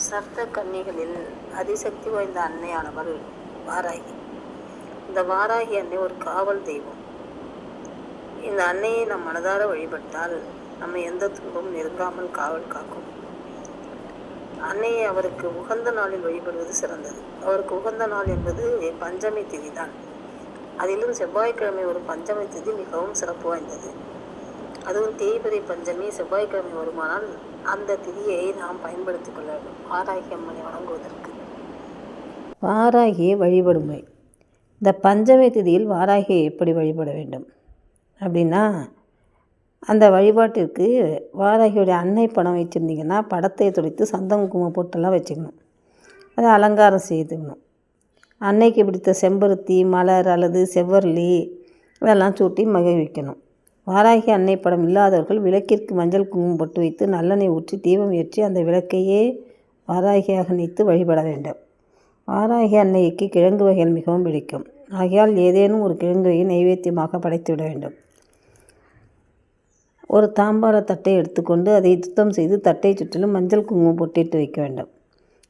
சப்த கன்னிகளில் அதிசக்தி வாய்ந்த அன்னையானவள் வாராகி. இந்த வாராகி அன்னை ஒரு காவல் தெய்வம். இந்த அன்னையை நம் மனதார வழிபட்டால் நம்ம எந்த துன்பமும் நெருங்காமல் காவல் காக்கும். அன்னையை அவருக்கு உகந்த நாளில் வழிபடுவது சிறந்தது. அவருக்கு உகந்த நாள் என்பது பஞ்சமி திதி தான். அதிலும் செவ்வாய்க்கிழமை ஒரு பஞ்சமி திதி மிகவும் சிறப்பு வாய்ந்தது. அதுவும் தேய்பிறை பஞ்சமி செவ்வாய்க்கிழமை வருமானால் அந்த திதியை நாம் பயன்படுத்திக் கொள்ள வேண்டும் வாராகி அம்மனை வணங்குவதற்கு. வாராகியை வழிபடுமை. இந்த பஞ்சமி திதியில் வாராகியை எப்படி வழிபட வேண்டும் அப்படின்னா, அந்த வழிபாட்டிற்கு வாராகியுடைய அன்னை படம் வச்சுருந்தீங்கன்னா படத்தை துடைத்து சந்தனம் குங்குமம் போட்டெல்லாம் வச்சுக்கணும். அதை அலங்காரம் செய்துக்கணும். அன்னைக்கு பிடித்த செம்பருத்தி மலர் அல்லது செவ்வரளி இதெல்லாம் சூட்டி மகிழ்விக்கணும். வாராகி அன்னை படம் இல்லாதவர்கள் விளக்கிற்கு மஞ்சள் குங்குமம் போட்டு வைத்து நல்லெண்ணெய் ஊற்றி தீபம் ஏற்றி அந்த விளக்கையே வாராகியாக நினைத்து வழிபட வேண்டும். வாராகி அன்னைக்கு கிழங்கு வகைகள் மிகவும் பிடிக்கும். ஆகையால் ஏதேனும் ஒரு கிழங்கு வகையை நைவேத்தியமாக படைத்துவிட வேண்டும். ஒரு தாம்பாள தட்டை எடுத்துக்கொண்டு அதை சுத்தம் செய்து தட்டை சுற்றிலும் மஞ்சள் குங்குமம் பொட்டிட்டு வைக்க வேண்டும்.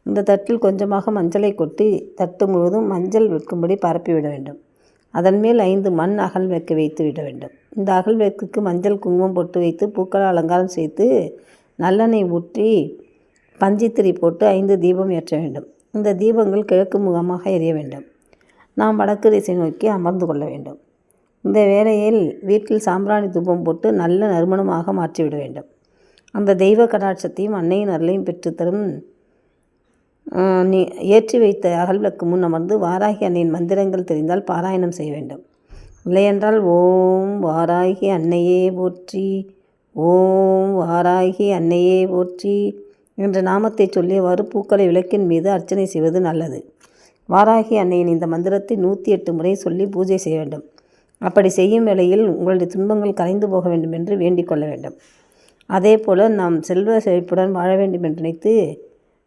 இந்த தட்டில் கொஞ்சமாக மஞ்சளை கொட்டி தட்டு முழுவதும் மஞ்சள் வைக்கும்படி பரப்பிவிட வேண்டும். அதன் மேல் 5 மண் அகல் விளக்கு வைத்து விட வேண்டும். இந்த அகல் விளக்குக்கு மஞ்சள் குங்குமம் பொட்டு வைத்து பூக்களை அலங்காரம் செய்து நல்லெண்ணெய் ஊற்றி பஞ்சித்திரி போட்டு 5 தீபம் ஏற்ற வேண்டும். இந்த தீபங்கள் கிழக்கு முகமாக எரிய வேண்டும். நாம் வடக்கு திசை நோக்கி அமர்ந்து கொள்ள வேண்டும். இந்த வேளையில் வீட்டில் சாம்பிராணி தூபம் போட்டு நல்ல நறுமணமாக மாற்றிவிட வேண்டும். அந்த தெய்வ கடாட்சத்தையும் அன்னையின் அருளையும் பெற்றுத்தரும் ஏற்றி வைத்த அகல்விளக்கு முன் அமர்ந்து வாராகி அன்னையின் மந்திரங்கள் தெரிந்தால் பாராயணம் செய்ய வேண்டும். இல்லையென்றால் ஓம் வாராகி அன்னையே போற்றி, ஓம் வாராகி அன்னையே போற்றி என்ற நாமத்தை சொல்லியவாறு பூக்களை விளக்கின் மீது அர்ச்சனை செய்வது நல்லது. வாராகி அன்னையின் இந்த மந்திரத்தை 108 முறை சொல்லி பூஜை செய்ய வேண்டும். அப்படி செய்யும் வேளையில் உங்களுடைய துன்பங்கள் கரைந்து போக வேண்டும் என்று வேண்டிக் கொள்ள வேண்டும். அதே போல் நாம் செல்வ செழிப்புடன் வாழ வேண்டும் என்று நினைத்து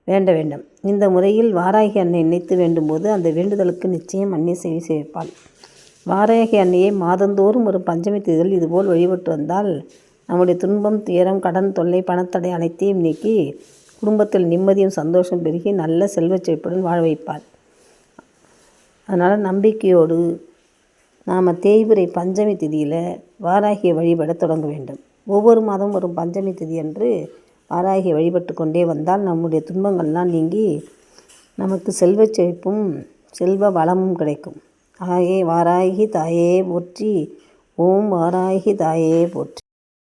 வேண்ட வேண்டும். இந்த முறையில் வாராகி அன்னை நினைத்து வேண்டும்போது அந்த வேண்டுதலுக்கு நிச்சயம் அன்னை செவி சேர்ப்பாள். வாராகி அன்னையை மாதந்தோறும் ஒரு பஞ்சமி திதியில் இதுபோல் வழிபட்டு வந்தால் நம்முடைய துன்பம் துயரம் கடன் தொல்லை பணத்தடை அனைத்தையும் நீக்கி குடும்பத்தில் நிம்மதியும் சந்தோஷம் பெருகி நல்ல செல்வ செழிப்புடன் வாழ வைப்பாள். அதனால் நம்பிக்கையோடு நாம் தேய்பிறை பஞ்சமி திதியில் வாராகியை வழிபட தொடங்க வேண்டும். ஒவ்வொரு மாதம் வரும் பஞ்சமி திதி அன்று வாராகியை வழிபட்டு கொண்டே வந்தால் நம்முடைய துன்பங்கள்லாம் நீங்கி நமக்கு செல்வ செழிப்பும் செல்வ வளமும் கிடைக்கும். ஆகவே வாராகி தாயே போற்றி, ஓம் வாராகி தாயே போற்றி.